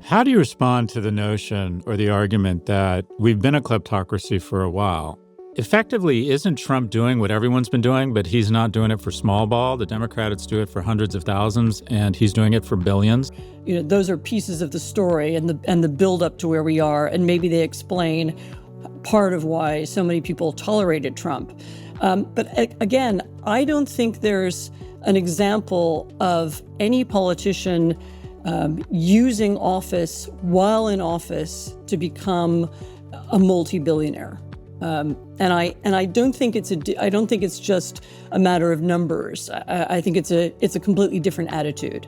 How do you respond to the notion or the argument that we've been a kleptocracy for a while? Effectively, isn't Trump doing what everyone's been doing, but he's not doing it for small ball? The Democrats do it for hundreds of thousands, and he's doing it for billions. You know, those are pieces of the story and the build up to where we are, and maybe they explain part of why so many people tolerated Trump. But again, I don't think there's an example of any politician using office while in office to become a multi-billionaire. And I don't think it's just a matter of numbers. I think it's a completely different attitude.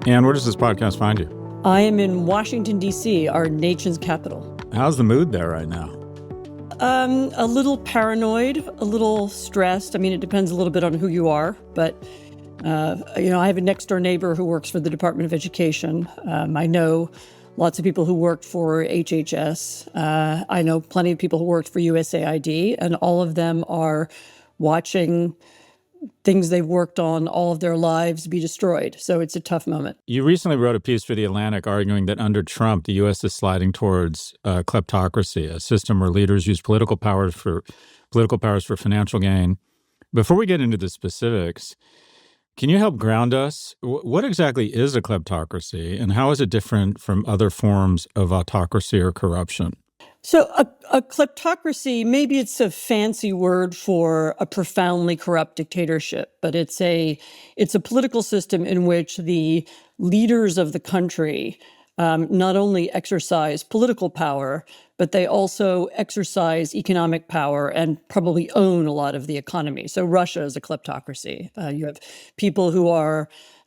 Anne, where does this podcast find you? I am in Washington, D.C., our nation's capital. How's the mood there right now? A little paranoid, a little stressed. I mean, it depends a little bit on who you are, but I have a next door neighbor who works for the Department of Education. I know lots of people who worked for HHS. I know plenty of people who worked for USAID, and all of them are watching things they've worked on all of their lives be destroyed. So it's a tough moment. You recently wrote a piece for The Atlantic arguing that under Trump, the U.S. is sliding towards kleptocracy, a system where leaders use political powers for financial gain. Before we get into the specifics, can you help ground us? What exactly is a kleptocracy, and how is it different from other forms of autocracy or corruption? So a kleptocracy, maybe it's a fancy word for a profoundly corrupt dictatorship, but it's a political system in which the leaders of the country not only exercise political power, but they also exercise economic power and probably own a lot of the economy. So Russia is a kleptocracy. You have people who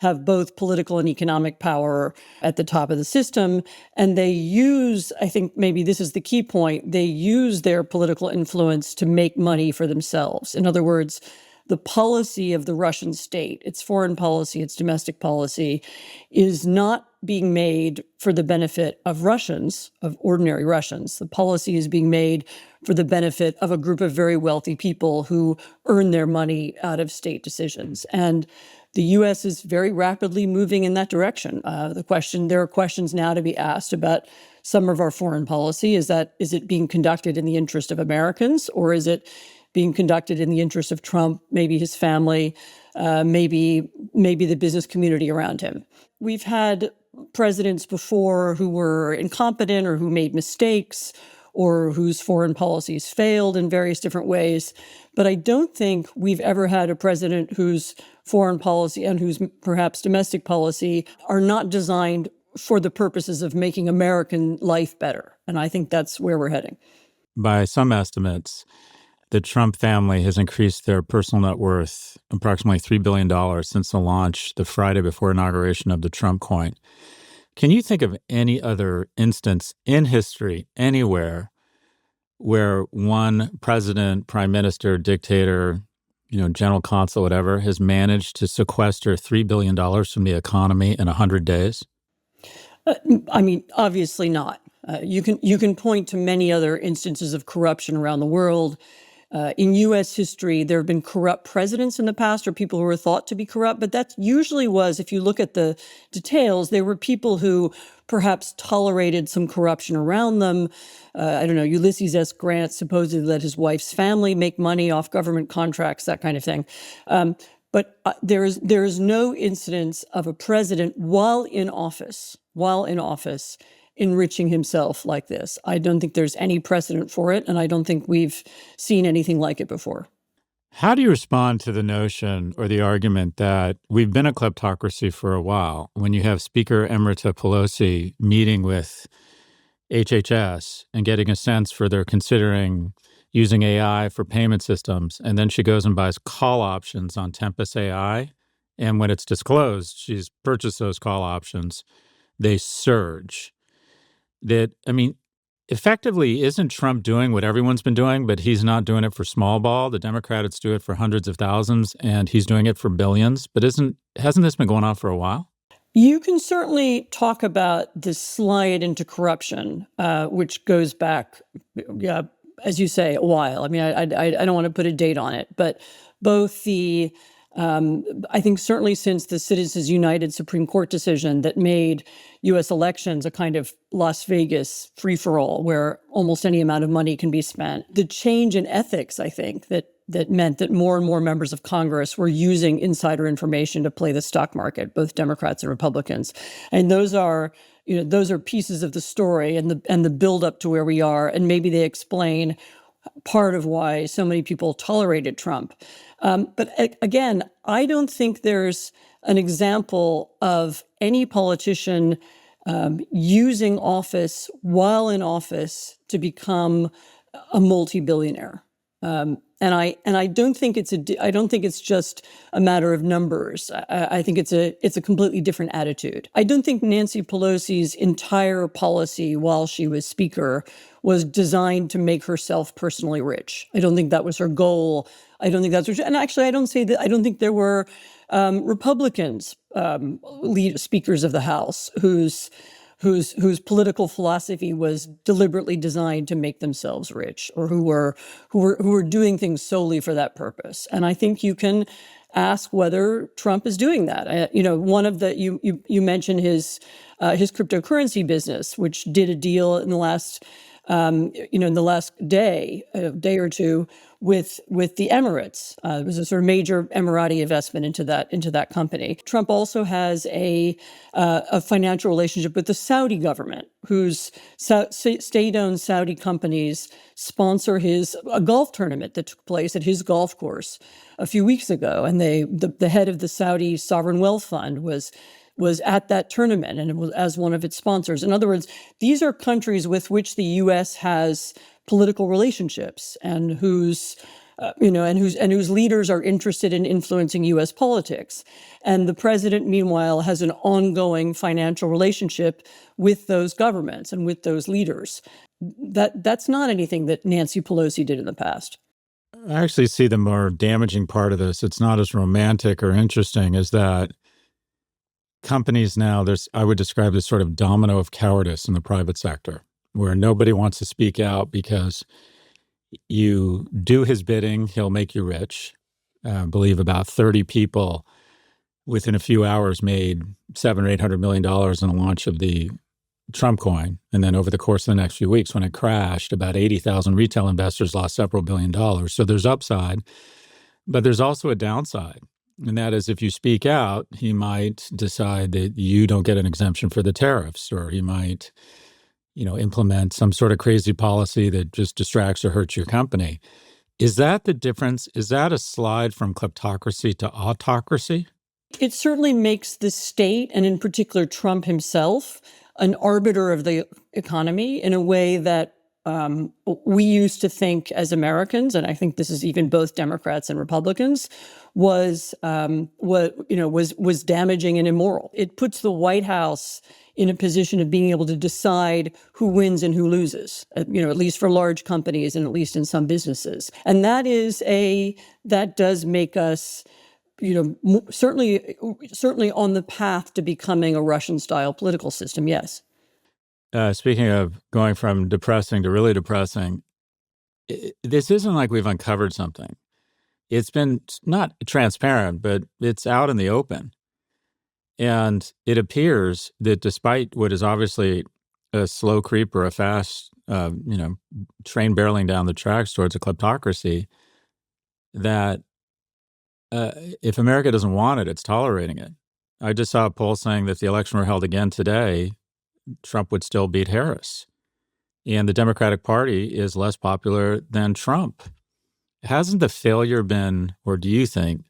have both political and economic power at the top of the system, and they use, I think maybe this is the key point, they use their political influence to make money for themselves. In other words, the policy of the Russian state, its foreign policy, its domestic policy, is not being made for the benefit of Russians, of ordinary Russians. The policy is being made for the benefit of a group of very wealthy people who earn their money out of state decisions. And the U.S. is very rapidly moving in that direction. There are questions now to be asked about some of our foreign policy. Is it being conducted in the interest of Americans, or is it being conducted in the interest of Trump, maybe his family, maybe the business community around him? We've had presidents before who were incompetent or who made mistakes or whose foreign policies failed in various different ways. But I don't think we've ever had a president whose foreign policy and whose perhaps domestic policy are not designed for the purposes of making American life better. And I think that's where we're heading. By some estimates, the Trump family has increased their personal net worth approximately $3 billion since the launch the Friday before inauguration of the Trump coin. Can you think of any other instance in history, anywhere, where one president, prime minister, dictator, general consul, whatever, has managed to sequester $3 billion from the economy in 100 days? I mean, obviously not. You can point to many other instances of corruption around the world. In U.S. history, there have been corrupt presidents in the past or people who were thought to be corrupt, but that usually was, if you look at the details, they were people who perhaps tolerated some corruption around them. I don't know, Ulysses S. Grant supposedly let his wife's family make money off government contracts, that kind of thing. But there is no incidence of a president while in office, enriching himself like this. I don't think there's any precedent for it, and I don't think we've seen anything like it before. How do you respond to the notion or the argument that we've been a kleptocracy for a while when you have Speaker Emerita Pelosi meeting with HHS and getting a sense for they're considering using AI for payment systems, and then she goes and buys call options on Tempest AI, and when it's disclosed she's purchased those call options, they surge. Effectively, isn't Trump doing what everyone's been doing, but he's not doing it for small ball? The Democrats do it for hundreds of thousands, and he's doing it for billions. But hasn't this been going on for a while? You can certainly talk about the slide into corruption, which goes back, as you say, a while. I mean, I don't want to put a date on it, but both the I think certainly since the Citizens United Supreme Court decision that made U.S. elections a kind of Las Vegas free-for-all where almost any amount of money can be spent. The change in ethics, I think, that meant that more and more members of Congress were using insider information to play the stock market, both Democrats and Republicans. And those are pieces of the story and the build up to where we are. And maybe they explain part of why so many people tolerated Trump. But again, I don't think there's an example of any politician using office while in office to become a multi-billionaire. And I don't think it's just a matter of numbers. I think it's a completely different attitude. I don't think Nancy Pelosi's entire policy while she was speaker was designed to make herself personally rich. I don't think that was her goal. I don't think that's what and actually I don't say that. I don't think there were Republicans speakers of the House whose political philosophy was deliberately designed to make themselves rich, or who were doing things solely for that purpose. And I think you can ask whether Trump is doing that. One of the you mentioned his cryptocurrency business, which did a deal in the last day or two with the Emirates. It was a sort of major Emirati investment into that company. Trump also has a financial relationship with the Saudi government, whose state-owned Saudi companies sponsor a golf tournament that took place at his golf course a few weeks ago, and the head of the Saudi Sovereign Wealth Fund was at that tournament and it was as one of its sponsors. In other words, these are countries with which the U.S. has political relationships and whose leaders are interested in influencing U.S. politics. And the president, meanwhile, has an ongoing financial relationship with those governments and with those leaders. That's not anything that Nancy Pelosi did in the past. I actually see the more damaging part of this. It's not as romantic or interesting as that companies now, I would describe this sort of domino of cowardice in the private sector, where nobody wants to speak out because you do his bidding, he'll make you rich. I believe about 30 people within a few hours made $700 or $800 million in the launch of the Trump coin. And then over the course of the next few weeks, when it crashed, about 80,000 retail investors lost several $billion. So there's upside, but there's also a downside. And that is, if you speak out, he might decide that you don't get an exemption for the tariffs, or he might, implement some sort of crazy policy that just distracts or hurts your company. Is that the difference? Is that a slide from kleptocracy to autocracy? It certainly makes the state, and in particular Trump himself, an arbiter of the economy in a way that we used to think as Americans, and I think this is even both Democrats and Republicans, was damaging and immoral. It puts the White House in a position of being able to decide who wins and who loses, at least for large companies and at least in some businesses. And that does make us, certainly on the path to becoming a Russian-style political system, yes. Speaking of going from depressing to really depressing, this isn't like we've uncovered something. It's been not transparent, but it's out in the open. And it appears that despite what is obviously a slow creep or a fast, train barreling down the tracks towards a kleptocracy, that if America doesn't want it, it's tolerating it. I just saw a poll saying that if the election were held again today, Trump would still beat Harris. And the Democratic Party is less popular than Trump. Hasn't the failure been, or do you think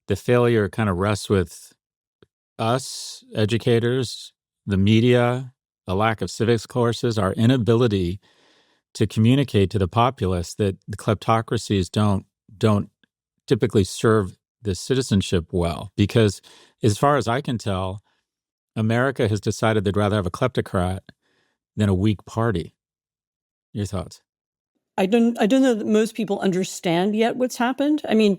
the failure kind of rests with us, educators, the media, a lack of civics courses, our inability to communicate to the populace that the kleptocracies don't typically serve the citizenship well? Because as far as I can tell, America has decided they'd rather have a kleptocrat than a weak party. Your thoughts? I don't know that most people understand yet what's happened. I mean,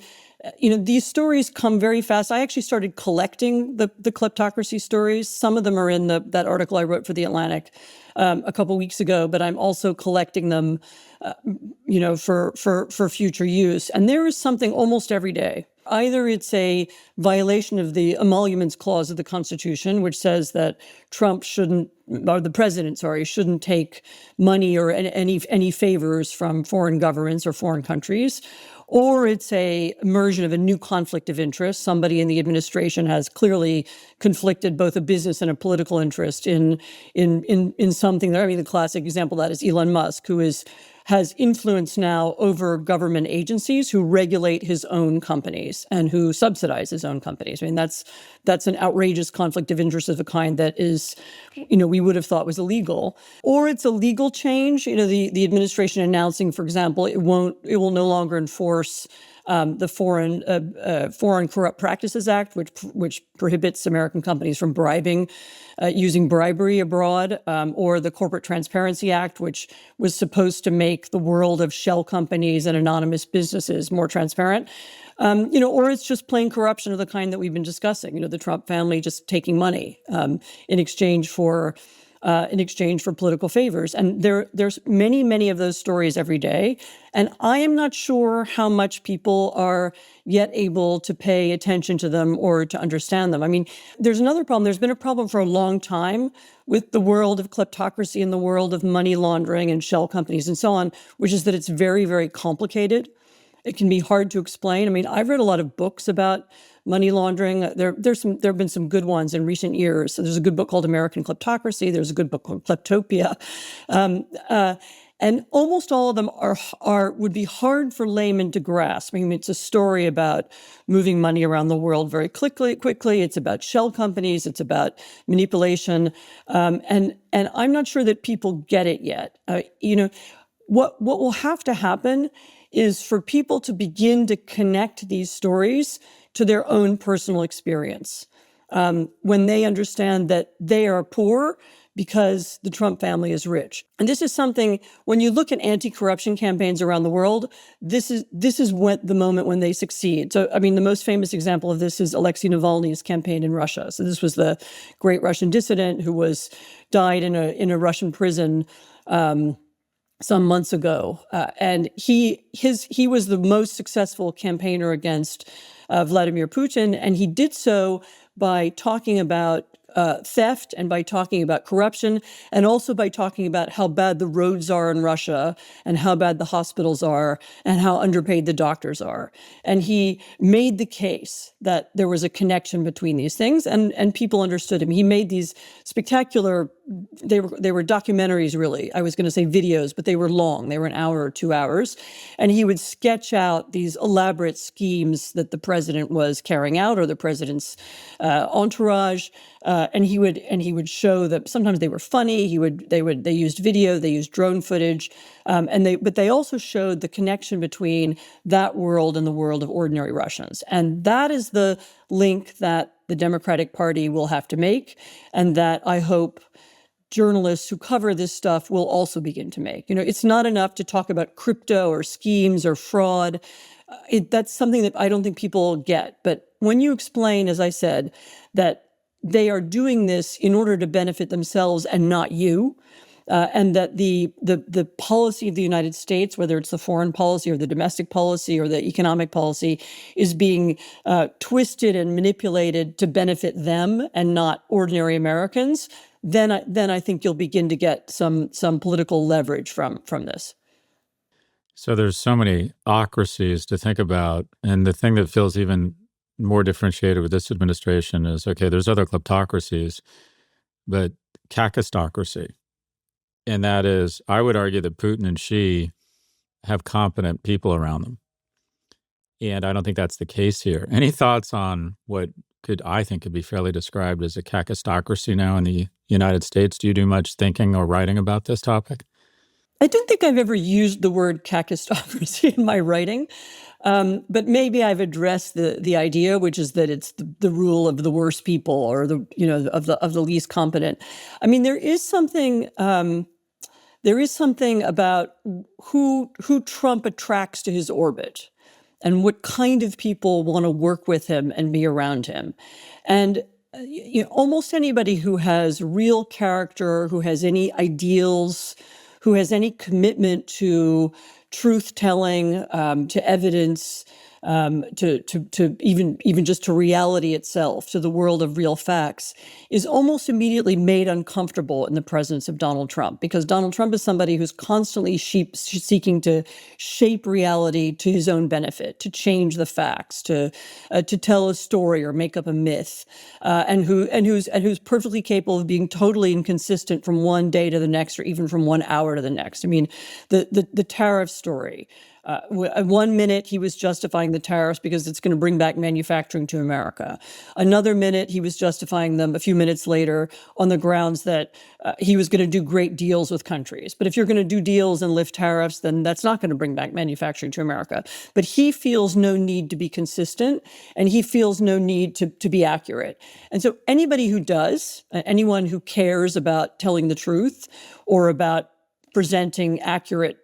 these stories come very fast. I actually started collecting the kleptocracy stories. Some of them are in that article I wrote for The Atlantic a couple weeks ago, but I'm also collecting them, for future use. And there is something almost every day. Either it's a violation of the emoluments clause of the Constitution, which says that Trump shouldn't, or the president, sorry, shouldn't take money or any favors from foreign governments or foreign countries, or it's a immersion of a new conflict of interest. Somebody in the administration has clearly conflicted both a business and a political interest in something there. I mean, the classic example of that is Elon Musk, who has influence now over government agencies who regulate his own companies and who subsidize his own companies. I mean, that's an outrageous conflict of interest of a kind that is, we would have thought was illegal. Or it's a legal change. The administration announcing, for example, it will no longer enforce the Foreign Corrupt Practices Act, which prohibits American companies from using bribery abroad, or the Corporate Transparency Act, which was supposed to make the world of shell companies and anonymous businesses more transparent. Or it's just plain corruption of the kind that we've been discussing. The Trump family just taking money in exchange for political favors. And there's many, many of those stories every day. And I am not sure how much people are yet able to pay attention to them or to understand them. I mean, there's another problem. There's been a problem for a long time with the world of kleptocracy and the world of money laundering and shell companies and so on, which is that it's very, very complicated. It can be hard to explain. I mean, I've read a lot of books about money laundering. There have been some good ones in recent years. So there's a good book called American Kleptocracy. There's a good book called Kleptopia. And almost all of them would be hard for laymen to grasp. I mean, it's a story about moving money around the world very quickly. It's about shell companies. It's about manipulation. And I'm not sure that people get it yet. What will have to happen is for people to begin to connect these stories to their own personal experience. When they understand that they are poor because the Trump family is rich. And this is something, when you look at anti-corruption campaigns around the world, this is the moment when they succeed. So, I mean, the most famous example of this is Alexei Navalny's campaign in Russia. So this was the great Russian dissident who died in a Russian prison some months ago, and he was the most successful campaigner against Vladimir Putin, and he did so by talking about theft and by talking about corruption, and also by talking about how bad the roads are in Russia and how bad the hospitals are and how underpaid the doctors are. And he made the case that there was a connection between these things, and people understood him. He made these spectacular, they were documentaries, really. I was going to say videos, but they were long. They were an hour or 2 hours. And he would sketch out these elaborate schemes that the president was carrying out, or the president's entourage. And he would show that sometimes they were funny. They used video, they used drone footage, but they also showed the connection between that world and the world of ordinary Russians. And that is the link that the Democratic Party will have to make, and that I hope journalists who cover this stuff will also begin to make. It's not enough to talk about crypto or schemes or fraud. That's something that I don't think people get. But when you explain, as I said, that they are doing this in order to benefit themselves and not you, and that the policy of the United States, whether it's the foreign policy or the domestic policy or the economic policy, is being twisted and manipulated to benefit them and not ordinary Americans, then I think you'll begin to get some political leverage from this. So there's so many autocracies to think about, and the thing that feels even more differentiated with this administration is, okay, there's other kleptocracies, but kakistocracy. And that is, I would argue that Putin and Xi have competent people around them. And I don't think that's the case here. Any thoughts on what I think could be fairly described as a kakistocracy now in the United States? Do you do much thinking or writing about this topic? I don't think I've ever used the word kakistocracy in my writing, but maybe I've addressed the idea, which is that it's the rule of the worst people, or of the least competent. I mean, there is something there is something about who Trump attracts to his orbit and what kind of people want to work with him and be around him. And almost anybody who has real character, who has any ideals, who has any commitment to truth-telling, to evidence, to even just to reality itself, to the world of real facts, is almost immediately made uncomfortable in the presence of Donald Trump, because Donald Trump is somebody who's constantly seeking to shape reality to his own benefit, to change the facts, to tell a story or make up a myth, and who's perfectly capable of being totally inconsistent from one day to the next, or even from 1 hour to the next. I mean, the tariff story. 1 minute he was justifying the tariffs because it's going to bring back manufacturing to America. Another minute he was justifying them a few minutes later on the grounds that he was going to do great deals with countries. But if you're going to do deals and lift tariffs, then that's not going to bring back manufacturing to America. But he feels no need to be consistent, and he feels no need to be accurate. And so anybody who does, anyone who cares about telling the truth or about presenting accurate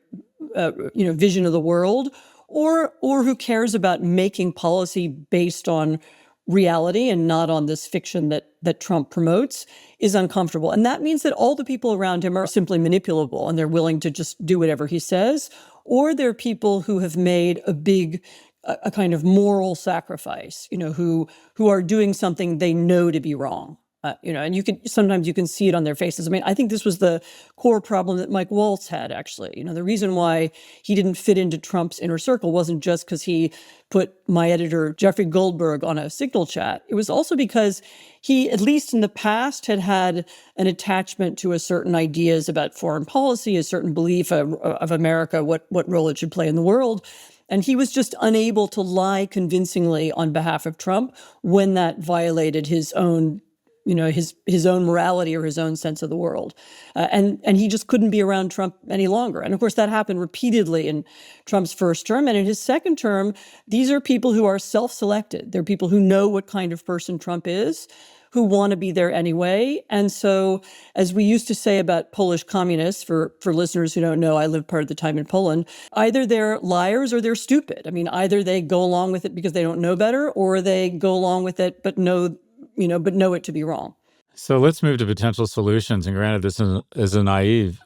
vision of the world, or who cares about making policy based on reality and not on this fiction that Trump promotes, is uncomfortable. And that means that all the people around him are simply manipulable and they're willing to just do whatever he says, or they're people who have made a kind of moral sacrifice, who are doing something they know to be wrong. And sometimes you can see it on their faces. I mean, I think this was the core problem that Mike Waltz had, actually. The reason why he didn't fit into Trump's inner circle wasn't just because he put my editor, Jeffrey Goldberg, on a Signal chat. It was also because he, at least in the past, had an attachment to a certain ideas about foreign policy, a certain belief of America, what role it should play in the world. And he was just unable to lie convincingly on behalf of Trump when that violated his own his own morality or his own sense of the world. And he just couldn't be around Trump any longer. And of course, that happened repeatedly in Trump's first term. And in his second term, these are people who are self-selected. They're people who know what kind of person Trump is, who want to be there anyway. And so, as we used to say about Polish communists, for listeners who don't know, I lived part of the time in Poland, either they're liars or they're stupid. I mean, either they go along with it because they don't know better, or they go along with it but know it to be wrong. So let's move to potential solutions. And granted, this is a naive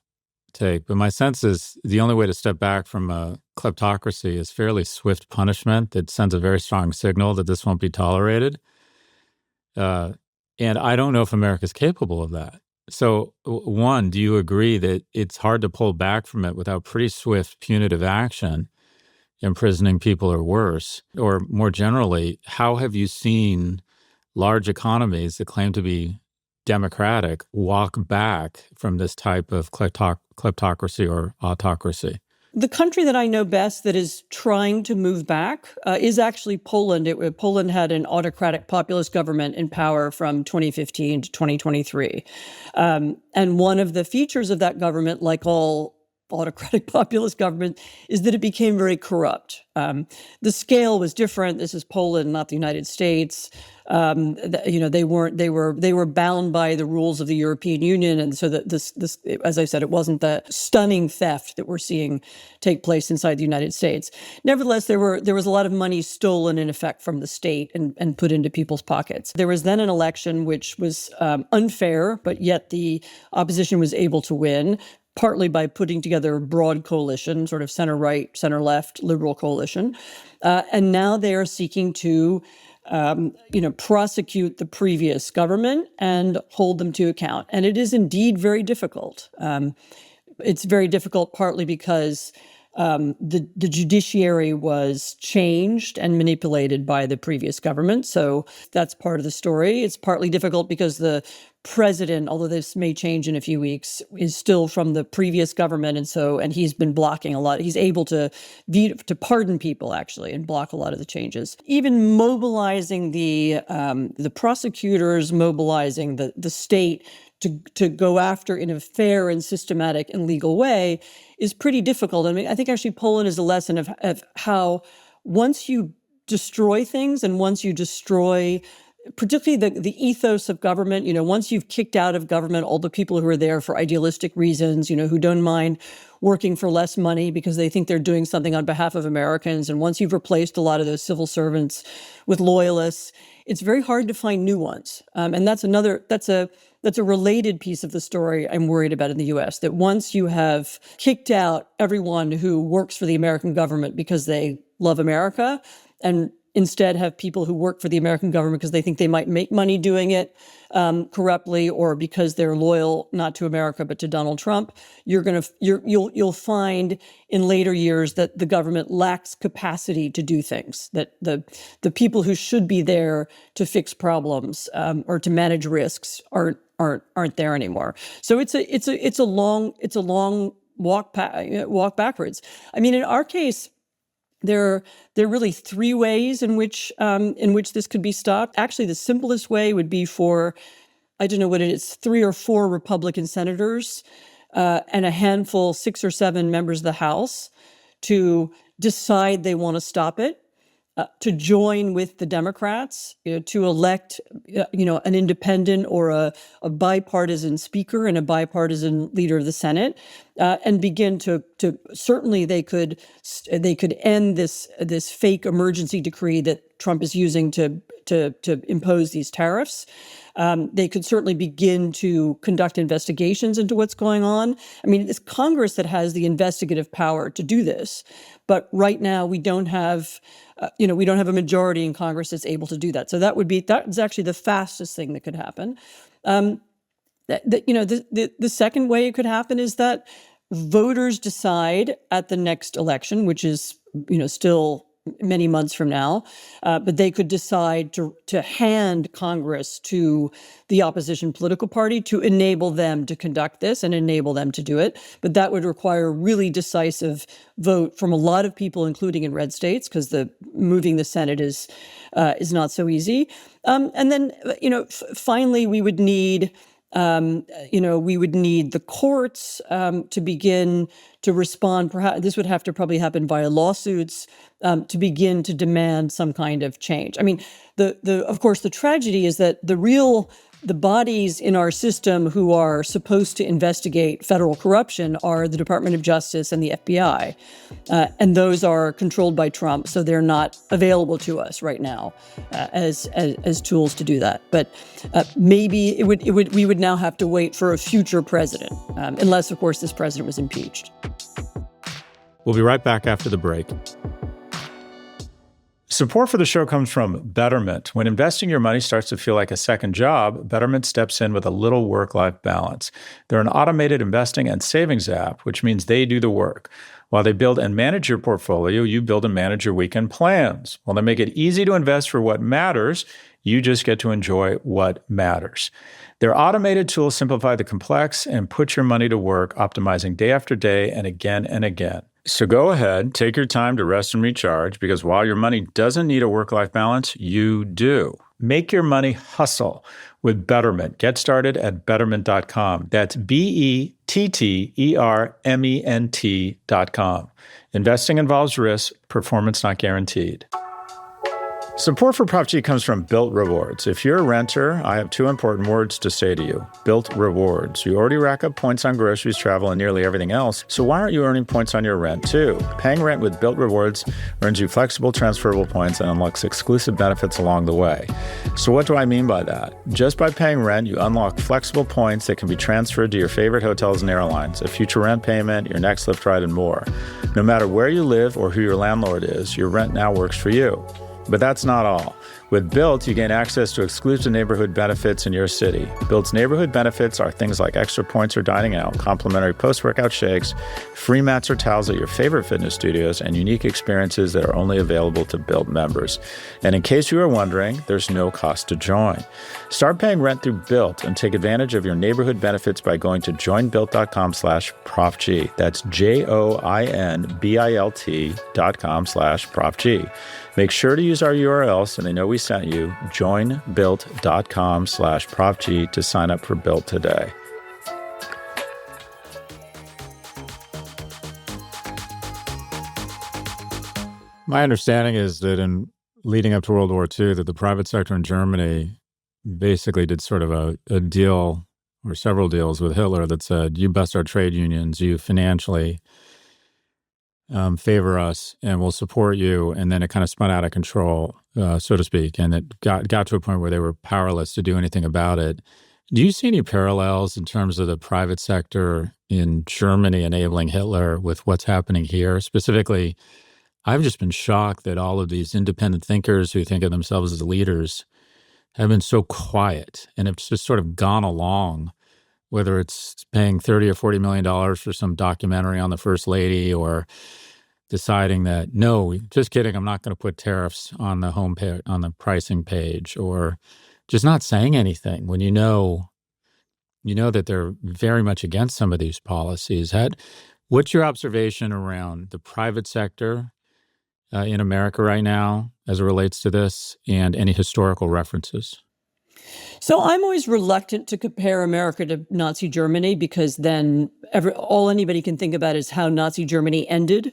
take, but my sense is the only way to step back from a kleptocracy is fairly swift punishment that sends a very strong signal that this won't be tolerated. And I don't know if America's capable of that. So one, do you agree that it's hard to pull back from it without pretty swift punitive action, imprisoning people or worse? Or more generally, how have you seen large economies that claim to be democratic walk back from this type of kleptocracy or autocracy? The country that I know best that is trying to move back is actually Poland. Poland had an autocratic populist government in power from 2015 to 2023. And one of the features of that government, like all autocratic populist government, is that it became very corrupt. The scale was different. This is Poland, not the United States. They were bound by the rules of the European Union, and so that this, as I said, it wasn't the stunning theft that we're seeing take place inside the United States. Nevertheless, there was a lot of money stolen in effect from the state and put into people's pockets. There was then an election which was unfair, but yet the opposition was able to win, partly by putting together a broad coalition, sort of center-right, center-left liberal coalition. And now they are seeking to prosecute the previous government and hold them to account. And it is indeed very difficult. It's very difficult partly because the judiciary was changed and manipulated by the previous government. So that's part of the story. It's partly difficult because the president, although this may change in a few weeks, is still from the previous government. And he's been blocking a lot. He's able to pardon people, actually, and block a lot of the changes. Even mobilizing the prosecutors, mobilizing the state to go after in a fair and systematic and legal way is pretty difficult. I mean, I think actually Poland is a lesson of how once you destroy things and once you destroy particularly the ethos of government. Once you've kicked out of government all the people who are there for idealistic reasons, who don't mind working for less money because they think they're doing something on behalf of Americans, and once you've replaced a lot of those civil servants with loyalists, it's very hard to find new ones. And that's a related piece of the story I'm worried about in the U.S., that once you have kicked out everyone who works for the American government because they love America, and instead have people who work for the American government because they think they might make money doing it corruptly, or because they're loyal not to America but to Donald Trump, you'll find in later years that the government lacks capacity to do things. That the people who should be there to fix problems or to manage risks aren't there anymore. So it's a long walk backwards. I mean, in our case, there are really three ways in which this could be stopped. Actually, the simplest way would be for, I don't know what it is, 3 or 4 Republican senators and a handful, 6 or 7 members of the House to decide they want to stop it, to join with the Democrats, to elect, an independent or a bipartisan speaker and a bipartisan leader of the Senate, and begin to certainly they could end this fake emergency decree that Trump is using to impose these tariffs. They could certainly begin to conduct investigations into what's going on. I mean, it's Congress that has the investigative power to do this, but right now we don't have a majority in Congress that's able to do that. So that's actually the fastest thing that could happen. The second way it could happen is that voters decide at the next election, which is still many months from now, but they could decide to hand Congress to the opposition political party to enable them to conduct this and enable them to do it. But that would require a really decisive vote from a lot of people, including in red states, because moving the Senate is not so easy. And then finally we would need the courts to begin to respond. Perhaps this would have to probably happen via lawsuits to begin to demand some kind of change. I mean, of course, the tragedy is that the bodies in our system who are supposed to investigate federal corruption are the Department of Justice and the FBI. And those are controlled by Trump, so they're not available to us right now as tools to do that. But maybe we would now have to wait for a future president, unless, of course, this president was impeached. We'll be right back after the break. Support for the show comes from Betterment. When investing your money starts to feel like a second job, Betterment steps in with a little work-life balance. They're an automated investing and savings app, which means they do the work. While they build and manage your portfolio, you build and manage your weekend plans. While they make it easy to invest for what matters, you just get to enjoy what matters. Their automated tools simplify the complex and put your money to work, optimizing day after day and again and again. So go ahead, take your time to rest and recharge, because while your money doesn't need a work-life balance, you do. Make your money hustle with Betterment. Get started at Betterment.com. That's BetterMent.com. Investing involves risk, performance not guaranteed. Support for Prof G comes from Built Rewards. If you're a renter, I have 2 important words to say to you. Built Rewards. You already rack up points on groceries, travel, and nearly everything else, so why aren't you earning points on your rent too? Paying rent with Built Rewards earns you flexible, transferable points and unlocks exclusive benefits along the way. So what do I mean by that? Just by paying rent, you unlock flexible points that can be transferred to your favorite hotels and airlines, a future rent payment, your next Lyft ride, and more. No matter where you live or who your landlord is, your rent now works for you. But that's not all. With Built, you gain access to exclusive neighborhood benefits in your city. Built's neighborhood benefits are things like extra points or dining out, complimentary post-workout shakes, free mats or towels at your favorite fitness studios, and unique experiences that are only available to Built members. And in case you are wondering, there's no cost to join. Start paying rent through Built and take advantage of your neighborhood benefits by going to joinbuilt.com/ProfG. That's JOINBILT.com/ProfG. Make sure to use our URL so they know we sent you, joinbuilt.com/ProfG, to sign up for Built today. My understanding is that in leading up to World War II that the private sector in Germany basically did sort of a deal or several deals with Hitler that said, you bust our trade unions, you financially favor us, and we'll support you. And then it kind of spun out of control, so to speak, and it got to a point where they were powerless to do anything about it. Do you see any parallels in terms of the private sector in Germany enabling Hitler with what's happening here? Specifically, I've just been shocked that all of these independent thinkers who think of themselves as leaders have been so quiet and have just sort of gone along, whether it's paying $30 or $40 million for some documentary on the First Lady or deciding that, no, just kidding, I'm not going to put tariffs on the homepage, on the pricing page, or just not saying anything when you know that they're very much against some of these policies. What's your observation around the private sector in America right now as it relates to this, and any historical references? So I'm always reluctant to compare America to Nazi Germany, because then all anybody can think about is how Nazi Germany ended.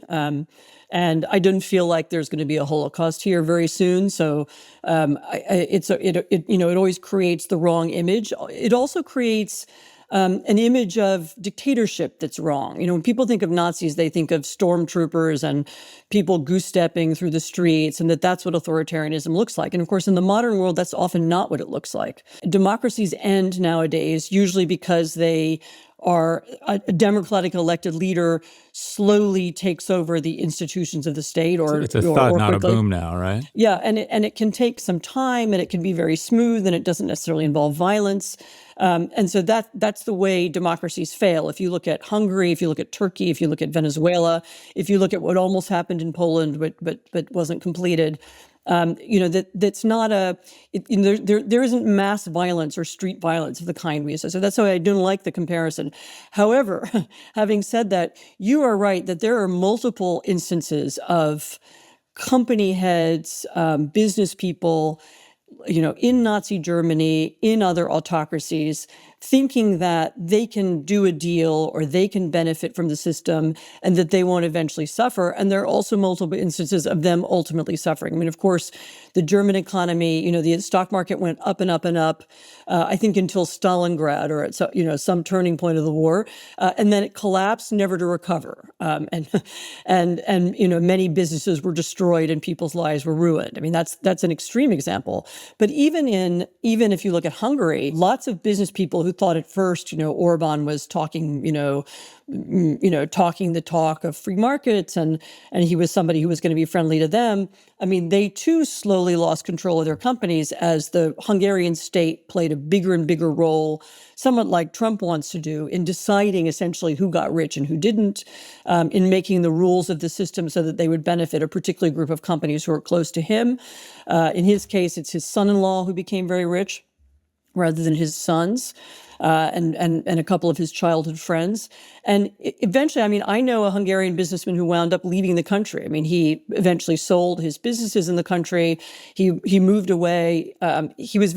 And I don't feel like there's going to be a Holocaust here very soon. So it always creates the wrong image. It also creates an image of dictatorship that's wrong. When people think of Nazis, they think of stormtroopers and people goose-stepping through the streets, and that's what authoritarianism looks like. And of course, in the modern world, that's often not what it looks like. Democracies end nowadays usually because they are a democratic elected leader slowly takes over the institutions of the state, or it's a thud, not quickly. A boom now, right? Yeah, and it can take some time, and it can be very smooth, and it doesn't necessarily involve violence. And so that's the way democracies fail. If you look at Hungary, if you look at Turkey, if you look at Venezuela, if you look at what almost happened in Poland but wasn't completed, that's not there isn't mass violence or street violence of the kind we see. So that's why I don't like the comparison. However, having said that, you are right that there are multiple instances of company heads, business people, in Nazi Germany, in other autocracies, thinking that they can do a deal or they can benefit from the system and that they won't eventually suffer. And there are also multiple instances of them ultimately suffering. I mean, of course, the German economy, the stock market went up and up and up, I think until Stalingrad or at some turning point of the war. And then it collapsed, never to recover. And many businesses were destroyed and people's lives were ruined. I mean, that's an extreme example. But even if you look at Hungary, lots of business people who thought at first, Orban was talking, talking the talk of free markets, and he was somebody who was going to be friendly to them. I mean, they too slowly lost control of their companies as the Hungarian state played a bigger and bigger role, somewhat like Trump wants to do, in deciding essentially who got rich and who didn't, in making the rules of the system so that they would benefit a particular group of companies who are close to him. In his case, it's his son-in-law who became very rich rather than his sons. And a couple of his childhood friends. And eventually, I mean, I know a Hungarian businessman who wound up leaving the country. I mean, he eventually sold his businesses in the country. He moved away. He was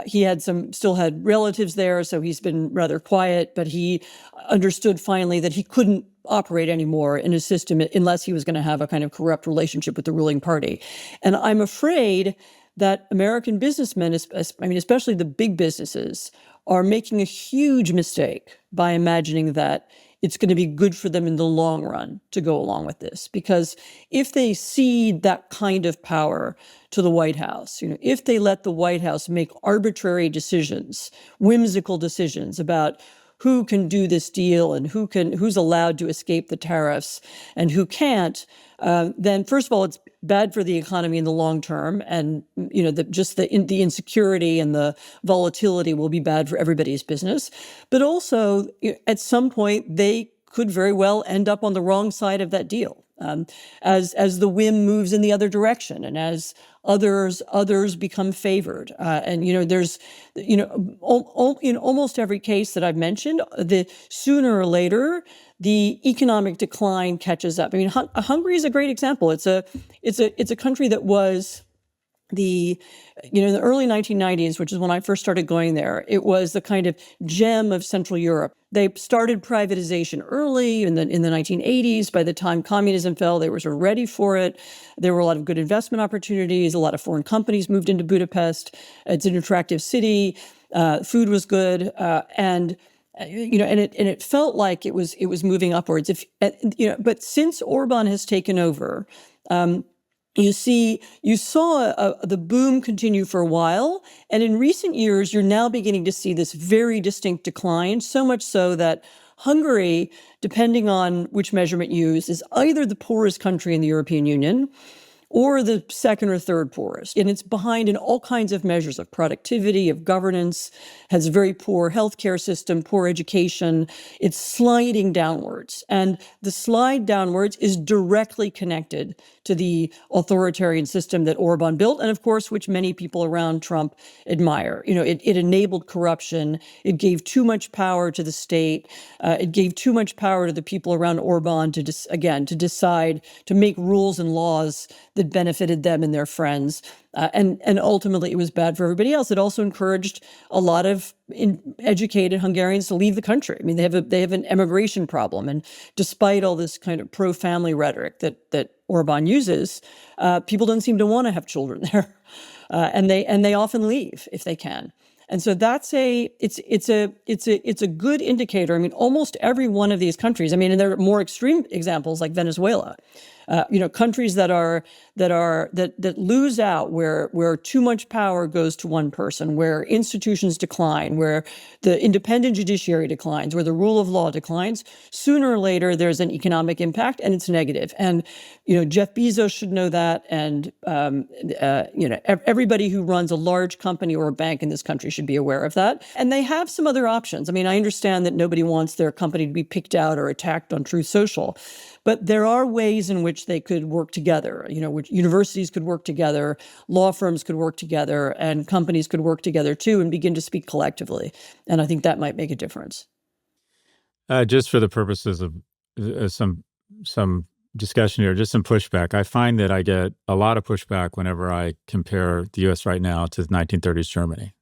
he still had relatives there, so he's been rather quiet, but he understood finally that he couldn't operate anymore in a system unless he was going to have a kind of corrupt relationship with the ruling party. And I'm afraid that American businessmen, especially the big businesses, are making a huge mistake by imagining that it's going to be good for them in the long run to go along with this. Because if they cede that kind of power to the White House, if they let the White House make arbitrary decisions, whimsical decisions about who can do this deal and who's allowed to escape the tariffs and who can't, then first of all, it's bad for the economy in the long term, and the insecurity and the volatility will be bad for everybody's business. But also, at some point, they could very well end up on the wrong side of that deal, as the wind moves in the other direction, and as others become favored. There's almost every case that I've mentioned, the sooner or later the economic decline catches up. I mean, Hungary is a great example. It's a country that was in the early 1990s, which is when I first started going there, it was the kind of gem of Central Europe. They started privatization early in the 1980s. By the time communism fell, they were sort of ready for it. There were a lot of good investment opportunities. A lot of foreign companies moved into Budapest. It's an attractive city. Food was good, and it felt like it was moving upwards. But since Orban has taken over, you saw the boom continue for a while, and in recent years, you're now beginning to see this very distinct decline, so much so that Hungary, depending on which measurement used, is either the poorest country in the European Union or the second or third poorest. And it's behind in all kinds of measures of productivity, of governance, has a very poor healthcare system, poor education. It's sliding downwards. And the slide downwards is directly connected to the authoritarian system that Orban built, and of course, which many people around Trump admire. It enabled corruption. It gave too much power to the state. It gave too much power to the people around Orban to decide, to make rules and laws that benefited them and their friends. And ultimately, it was bad for everybody else. It also encouraged a lot of educated Hungarians to leave the country. I mean, they have an emigration problem. And despite all this kind of pro-family rhetoric that Orban uses, people don't seem to want to have children there. And they often leave if they can. And so it's a good indicator. I mean, almost every one of these countries, I mean, and there are more extreme examples like Venezuela, countries that lose out, where too much power goes to one person, where institutions decline, where the independent judiciary declines, where the rule of law declines. Sooner or later, there's an economic impact, and it's negative. And Jeff Bezos should know that, and everybody who runs a large company or a bank in this country should be aware of that. And they have some other options. I mean, I understand that nobody wants their company to be picked out or attacked on Truth Social, but there are ways in which they could work together, which universities could work together, law firms could work together, and companies could work together too and begin to speak collectively. And I think that might make a difference. Just for the purposes of some discussion here, just some pushback. I find that I get a lot of pushback whenever I compare the U.S. right now to 1930s Germany.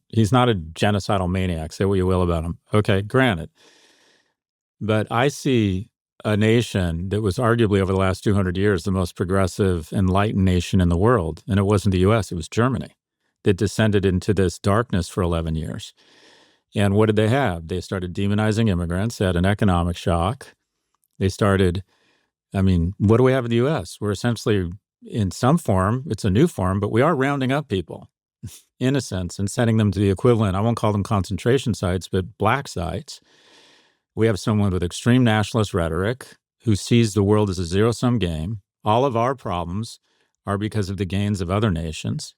He's not a genocidal maniac. Say what you will about him. Okay, granted. But I see a nation that was arguably over the last 200 years the most progressive, enlightened nation in the world. And it wasn't the U.S., it was Germany that descended into this darkness for 11 years. And what did they have? They started demonizing immigrants, they had an economic shock. They started, what do we have in the U.S.? We're essentially, in some form, it's a new form, but we are rounding up people, in a sense, and sending them to the equivalent, I won't call them concentration sites, but black sites. We have someone with extreme nationalist rhetoric who sees the world as a zero-sum game. All of our problems are because of the gains of other nations.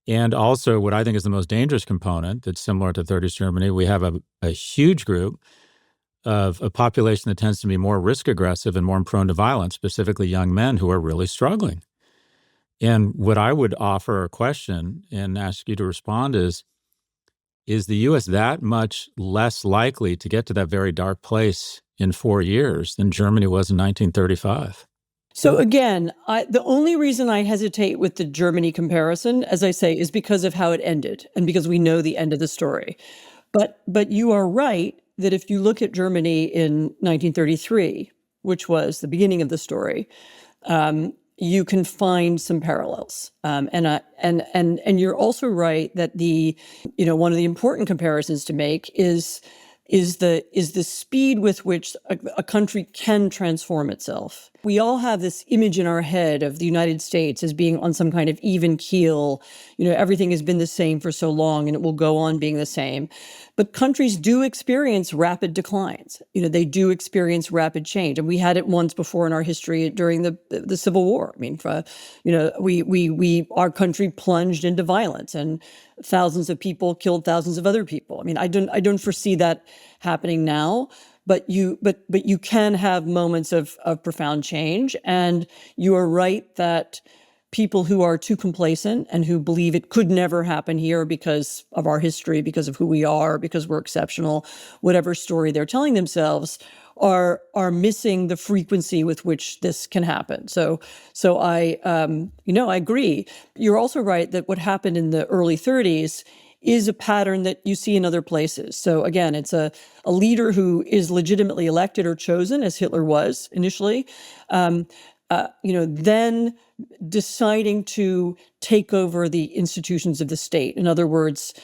And also, what I think is the most dangerous component that's similar to 30s Germany, we have a huge group of a population that tends to be more risk-aggressive and more prone to violence, specifically young men who are really struggling. And what I would offer a question and ask you to respond is the U.S. that much less likely to get to that very dark place in 4 years than Germany was in 1935? So again, the only reason I hesitate with the Germany comparison, as I say, is because of how it ended and because we know the end of the story. But you are right that if you look at Germany in 1933, which was the beginning of the story, you can find some parallels. And you're also right that one of the important comparisons to make is the speed with which a country can transform itself. We all have this image in our head of the United States as being on some kind of even keel. Everything has been the same for so long and it will go on being the same. But countries do experience rapid declines. They do experience rapid change. And we had it once before in our history during the Civil War. I mean, our country plunged into violence and thousands of people killed thousands of other people. I mean, I don't foresee that happening now. But you can have moments of profound change. And you are right that people who are too complacent and who believe it could never happen here because of our history, because of who we are, because we're exceptional, whatever story they're telling themselves, are missing the frequency with which this can happen. So I agree. You're also right that what happened in the early 30s is a pattern that you see in other places. So again, it's a leader who is legitimately elected or chosen, as Hitler was initially, then deciding to take over the institutions of the state. In other words,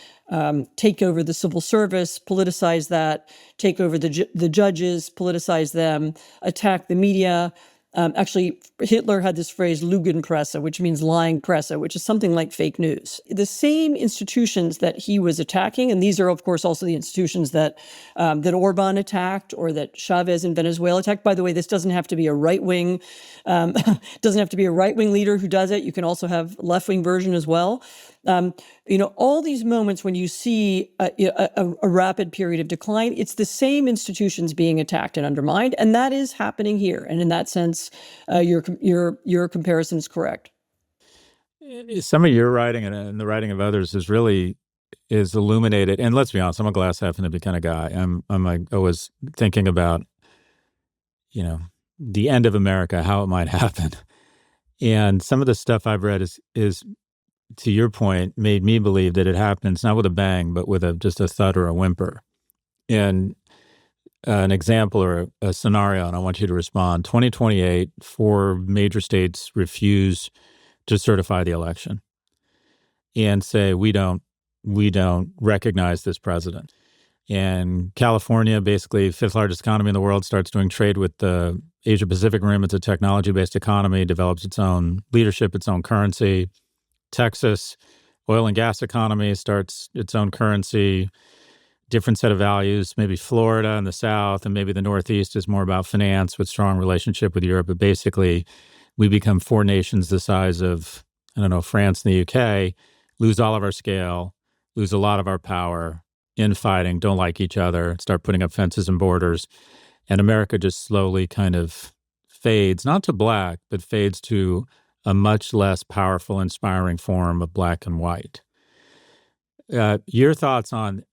take over the civil service, politicize that, take over the judges, politicize them, attack the media. Actually, Hitler had this phrase Lügenpresse, which means lying press, which is something like fake news. The same institutions that he was attacking, and these are, of course, also the institutions that Orban attacked or that Chavez in Venezuela attacked. By the way, this doesn't have to be a right-wing, doesn't have to be a right-wing leader who does it. You can also have left-wing version as well. All these moments when you see a rapid period of decline, it's the same institutions being attacked and undermined, and that is happening here. And in that sense, your comparison is correct. Some of your writing and the writing of others is illuminated. And let's be honest, I'm a glass half empty kind of guy. I'm like always thinking about, the end of America, how it might happen. And some of the stuff I've read is to your point, made me believe that it happens not with a bang, but with just a thud or a whimper. And an example or a scenario, and I want you to respond. 2028, 4 major states refuse to certify the election and say, we don't recognize this president. And California, basically 5th largest economy in the world, starts doing trade with the Asia Pacific Rim. It's a technology-based economy, develops its own leadership, its own currency. Texas, oil and gas economy, starts its own currency, different set of values. Maybe Florida in the South and maybe the Northeast is more about finance with strong relationship with Europe. But basically, we become 4 nations the size of, France and the UK, lose all of our scale, lose a lot of our power, infighting, don't like each other, start putting up fences and borders. And America just slowly kind of fades, not to black, but fades to a much less powerful, inspiring form of black and white. Your thoughts on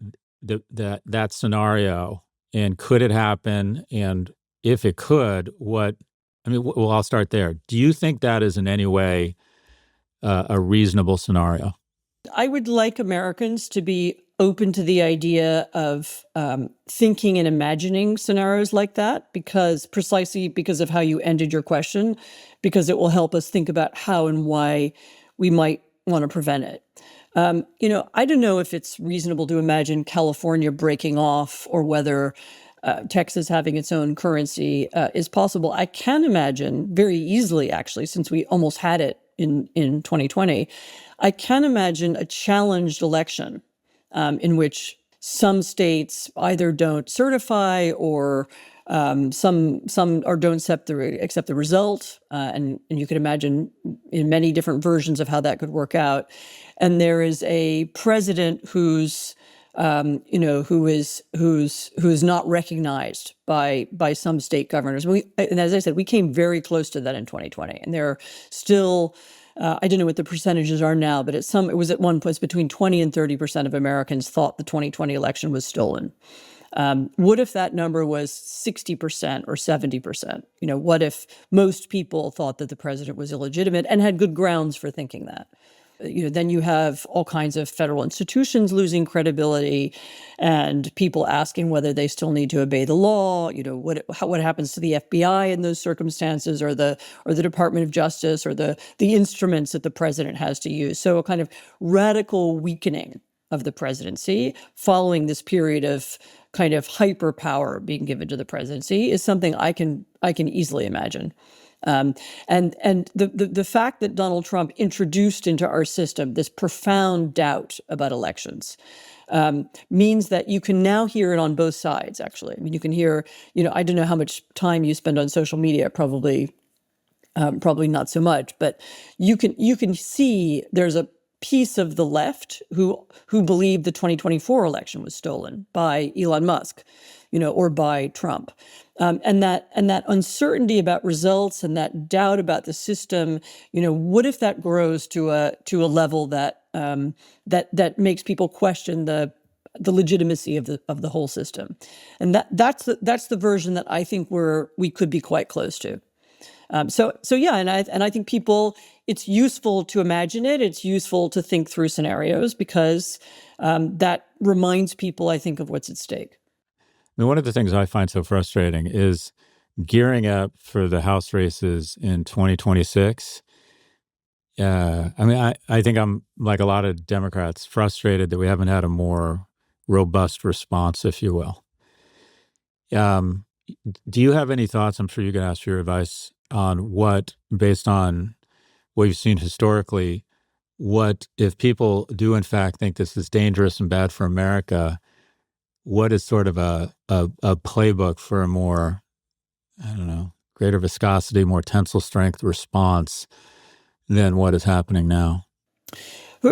that scenario, and could it happen? And if it could, I'll start there. Do you think that is in any way a reasonable scenario? I would like Americans to be open to the idea of thinking and imagining scenarios like that, precisely because of how you ended your question, because it will help us think about how and why we might want to prevent it. I don't know if it's reasonable to imagine California breaking off or whether Texas having its own currency is possible. I can imagine very easily, actually, since we almost had it in 2020, I can imagine a challenged election in which some states either don't certify or some or don't accept the result, and you could imagine in many different versions of how that could work out. And there is a president who's not recognized by some state governors. And as I said, we came very close to that in 2020, and there are still. I don't know what the percentages are now, but it was at one place between 20 and 30% of Americans thought the 2020 election was stolen. What if that number was 60% or 70%? What if most people thought that the president was illegitimate and had good grounds for thinking that? Then you have all kinds of federal institutions losing credibility and people asking whether they still need to obey the law. What happens to the FBI in those circumstances, or the Department of Justice, or the instruments that the president has to use. So a kind of radical weakening of the presidency following this period of kind of hyper power being given to the presidency is something I can easily imagine. And the fact that Donald Trump introduced into our system this profound doubt about elections means that you can now hear it on both sides, actually. I mean, you can hear, I don't know how much time you spend on social media, probably not so much, but you can see there's a piece of the left who believed the 2024 election was stolen by Elon Musk, or by Trump. And that uncertainty about results and that doubt about the system, what if that grows to a level that makes people question the legitimacy of the whole system? And that's the version that I think we could be quite close to. So yeah, and I think it's useful to imagine it. It's useful to think through scenarios because that reminds people, I think, of what's at stake. I mean, one of the things I find so frustrating is gearing up for the House races in 2026. I think I'm like a lot of Democrats, frustrated that we haven't had a more robust response, if you will. Do you have any thoughts? I'm sure you can ask for your advice on what, based on what you've seen historically, what if people do in fact think this is dangerous and bad for America, what is sort of a playbook for a more, I don't know, greater viscosity, more tensile strength response than what is happening now?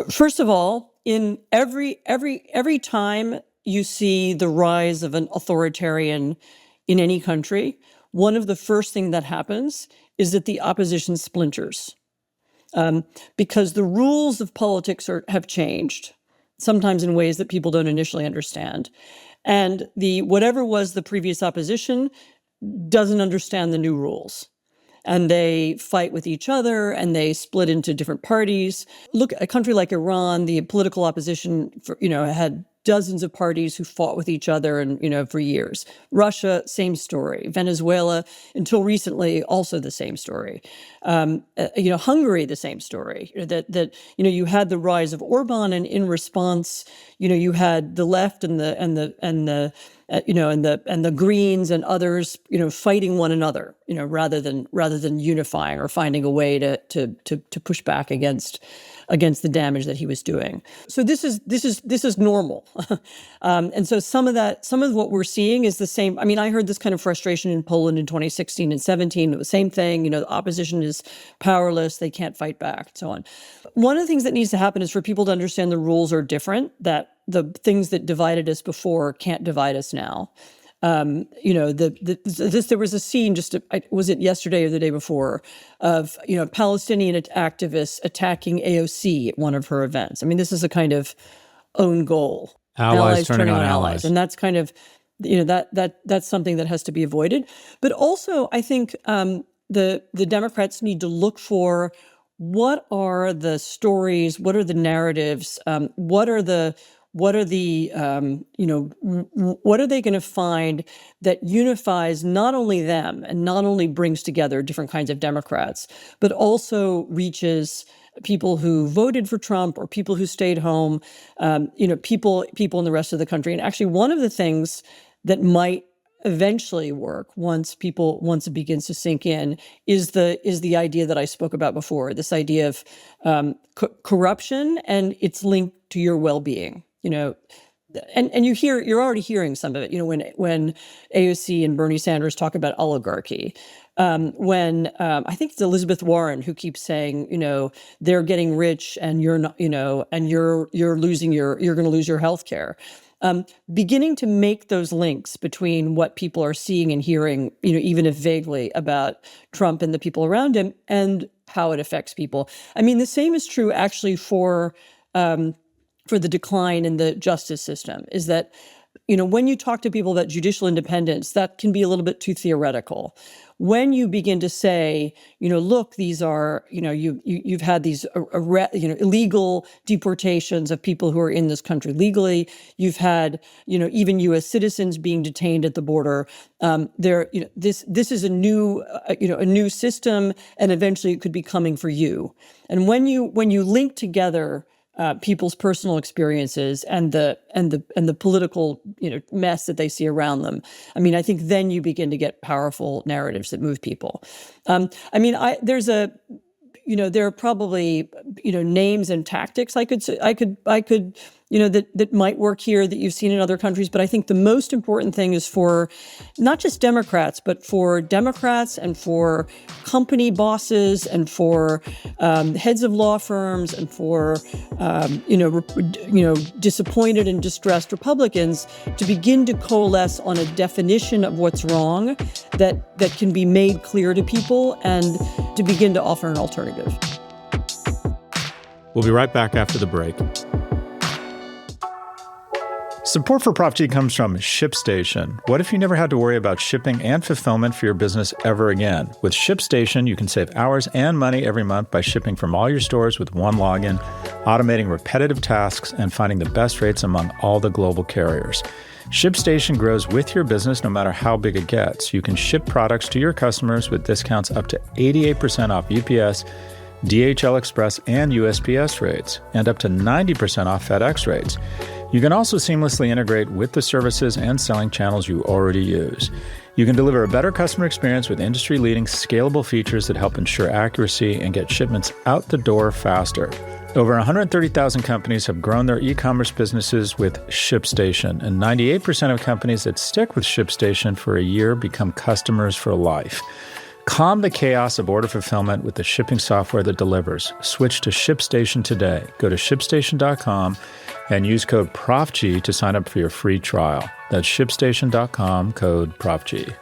First of all, in every time you see the rise of an authoritarian in any country, one of the first things that happens is that the opposition splinters, because the rules of politics have changed, sometimes in ways that people don't initially understand. And whatever was the previous opposition doesn't understand the new rules. And they fight with each other and they split into different parties. Look, a country like Iran, the political opposition, had dozens of parties who fought with each other and, for years. Russia, same story. Venezuela, until recently, also the same story. Hungary, the same story. You had the rise of Orban, and in response, you had the left and the Greens and others, fighting one another, rather than unifying or finding a way to push back against the damage that he was doing. So this is normal, and so some of what we're seeing is the same. I mean, I heard this kind of frustration in Poland in 2016 and 17. It was the same thing. The opposition is powerless; they can't fight back, and so on. One of the things that needs to happen is for people to understand the rules are different. That the things that divided us before can't divide us now. There was a scene was it yesterday or the day before of, Palestinian activists attacking AOC at one of her events. I mean, this is a kind of own goal. Allies turning on allies. And that's kind of, that's something that has to be avoided. But also, I think the Democrats need to look for what are the stories, what are the narratives, what are they going to find that unifies not only them and not only brings together different kinds of Democrats, but also reaches people who voted for Trump or people who stayed home, people in the rest of the country. And actually, one of the things that might eventually work once it begins to sink in is the idea that I spoke about before, this idea of corruption and its linked to your well-being. And you're already hearing some of it, when AOC and Bernie Sanders talk about oligarchy, when I think it's Elizabeth Warren who keeps saying, they're getting rich and you're not, and you're going to lose your health care. Beginning to make those links between what people are seeing and hearing, even if vaguely, about Trump and the people around him and how it affects people. I mean, the same is true actually for the decline in the justice system, is that, when you talk to people about judicial independence, that can be a little bit too theoretical. When you begin to say, look, these are, you've had these, illegal deportations of people who are in this country legally. You've had, even U.S. citizens being detained at the border. This is a new system, and eventually it could be coming for you. And when you link together people's personal experiences and the political mess that they see around them, I mean, I think then you begin to get powerful narratives that move people. There are probably names and tactics I could that might work here that you've seen in other countries. But I think the most important thing is for not just Democrats, but for Democrats and for company bosses and for heads of law firms and for disappointed and distressed Republicans to begin to coalesce on a definition of what's wrong that can be made clear to people and to begin to offer an alternative. We'll be right back after the break. Support for Prop G comes from ShipStation. What if you never had to worry about shipping and fulfillment for your business ever again? With ShipStation, you can save hours and money every month by shipping from all your stores with one login, automating repetitive tasks, and finding the best rates among all the global carriers. ShipStation grows with your business no matter how big it gets. You can ship products to your customers with discounts up to 88% off UPS, DHL Express, and USPS rates, and up to 90% off FedEx rates. You can also seamlessly integrate with the services and selling channels you already use. You can deliver a better customer experience with industry-leading scalable features that help ensure accuracy and get shipments out the door faster. Over 130,000 companies have grown their e-commerce businesses with ShipStation, and 98% of companies that stick with ShipStation for a year become customers for life. Calm the chaos of order fulfillment with the shipping software that delivers. Switch to ShipStation today. Go to ShipStation.com and use code ProfG to sign up for your free trial. That's ShipStation.com, code ProfG.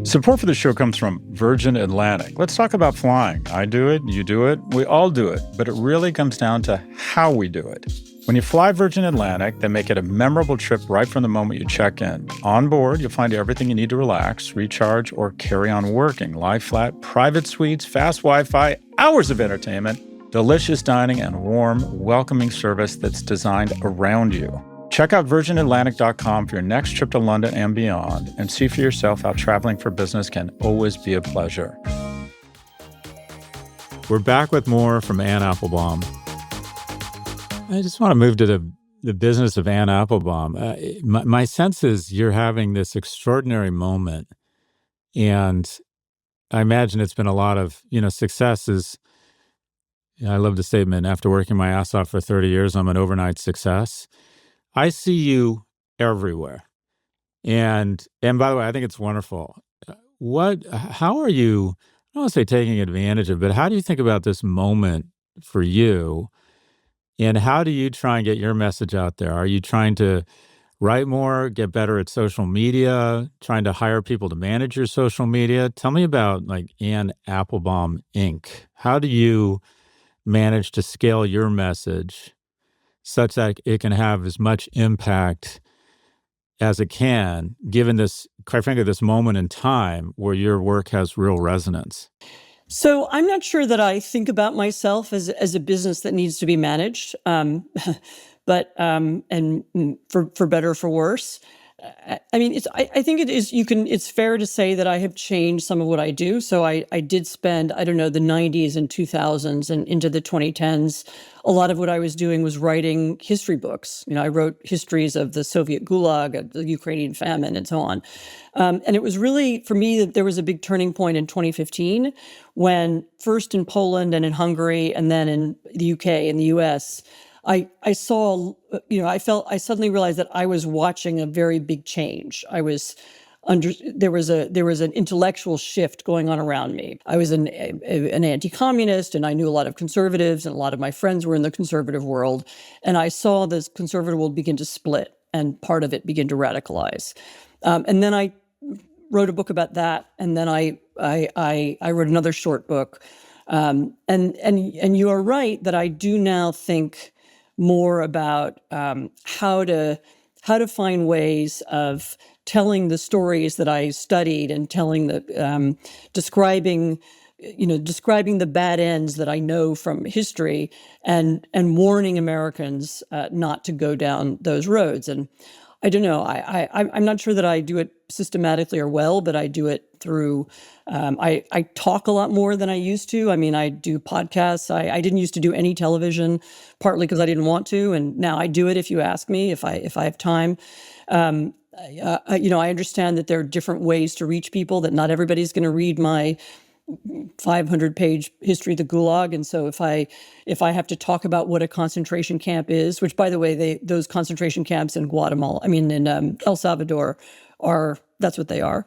Support for the show comes from Virgin Atlantic. Let's talk about flying. I do it, you do it, we all do it, but it really comes down to how we do it. When you fly Virgin Atlantic, they make it a memorable trip right from the moment you check in. On board, you'll find everything you need to relax, recharge, or carry on working. Lie flat, private suites, fast Wi-Fi, hours of entertainment, delicious dining, and warm, welcoming service that's designed around you. Check out virginatlantic.com for your next trip to London and beyond, and see for yourself how traveling for business can always be a pleasure. We're back with more from Anne Applebaum. I just want to move to the business of Anne Applebaum. My sense is you're having this extraordinary moment, and I imagine it's been a lot of, successes. I love the statement, after working my ass off for 30 years, I'm an overnight success. I see you everywhere. And by the way, I think it's wonderful. How are you, I don't want to say taking advantage of it, but how do you think about this moment for you? And how do you try and get your message out there? Are you trying to write more, get better at social media, trying to hire people to manage your social media? Tell me about Anne Applebaum Inc. How do you manage to scale your message such that it can have as much impact as it can, given this, quite frankly, this moment in time where your work has real resonance? So I'm not sure that I think about myself as a business that needs to be managed, but and for better or for worse. I mean, I think it is. It's fair to say that I have changed some of what I do. So I did spend, the 90s and 2000s and into the 2010s. A lot of what I was doing was writing history books. I wrote histories of the Soviet Gulag, of the Ukrainian famine, and so on. And it was really, for me, that there was a big turning point in 2015 when, first in Poland and in Hungary, and then in the UK and the US, I saw, I suddenly realized that I was watching a very big change. There was an intellectual shift going on around me. I was an anti-communist, and I knew a lot of conservatives, and a lot of my friends were in the conservative world. And I saw this conservative world begin to split, and part of it begin to radicalize. And then I wrote a book about that, and then I wrote another short book. And you are right that I do now think more about how to find ways of telling the stories that I studied and telling describing the bad ends that I know from history, and warning Americans not to go down those roads. And I don't know. I'm not sure that I do it systematically or well, but I do it through. I talk a lot more than I used to. I mean, I do podcasts. I didn't used to do any television, partly because I didn't want to, and now I do it if you ask me, if I have time. I understand that there are different ways to reach people. That not everybody's going to read my 500-page history of the Gulag, and so if I have to talk about what a concentration camp is, which, by the way, those concentration camps in in El Salvador are That's what they are.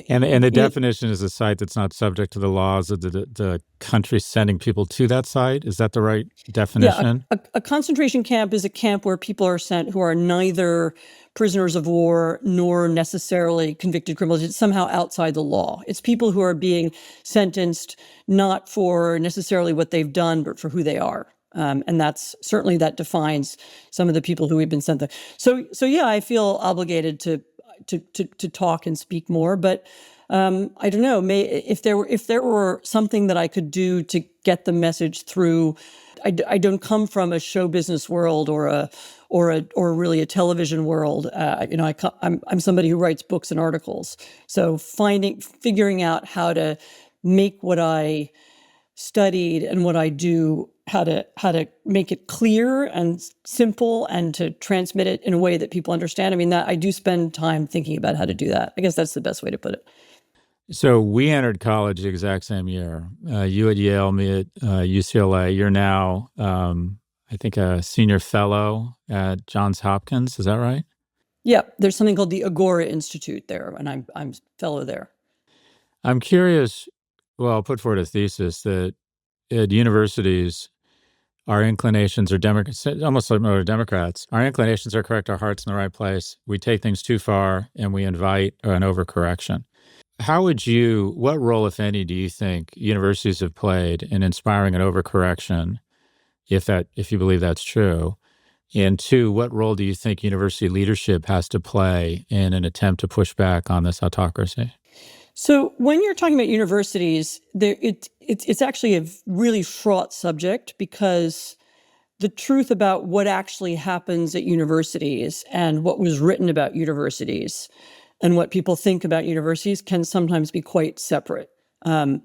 And the definition is a site that's not subject to the laws of the country sending people to that site. Is that the right definition? Yeah, a concentration camp is a camp where people are sent who are neither prisoners of war nor necessarily convicted criminals. It's somehow outside the law. It's people who are being sentenced not for necessarily what they've done, but for who they are. And that's certainly that defines some of the people who we've been sent there. So yeah, I feel obligated to talk and speak more, but I don't know. If there were something that I could do to get the message through, I don't come from a show business world or really a television world. I'm somebody who writes books and articles. So figuring out how to make what I studied and what I do, how to make it clear and simple and to transmit it in a way that people understand. I mean, that I do spend time thinking about how to do that. I guess that's the best way to put it. So we entered college the exact same year. You at Yale, me at UCLA. You're now, I think, a senior fellow at Johns Hopkins. Is that right? Yeah, there's something called the Agora Institute there, and I'm fellow there. I'm curious. Well, I'll put forward a thesis that at universities, our inclinations are almost like we're Democrats. Our inclinations are correct, our heart's in the right place. We take things too far and we invite an overcorrection. What role, if any, do you think universities have played in inspiring an overcorrection, if you believe that's true? And two, what role do you think university leadership has to play in an attempt to push back on this autocracy? So when you're talking about universities, it's actually a really fraught subject because the truth about what actually happens at universities and what was written about universities and what people think about universities can sometimes be quite separate. And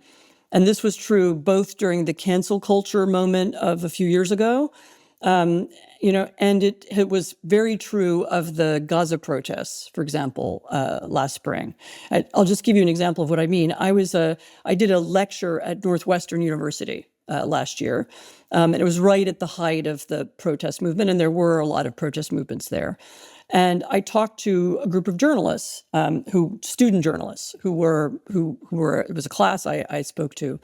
this was true both during the cancel culture moment of a few years ago, and it was very true of the Gaza protests, for example, last spring. I'll just give you an example of what I mean. I did a lecture at Northwestern University last year, and it was right at the height of the protest movement, and there were a lot of protest movements there. And I talked to a group of journalists, student journalists, who were. It was a class I spoke to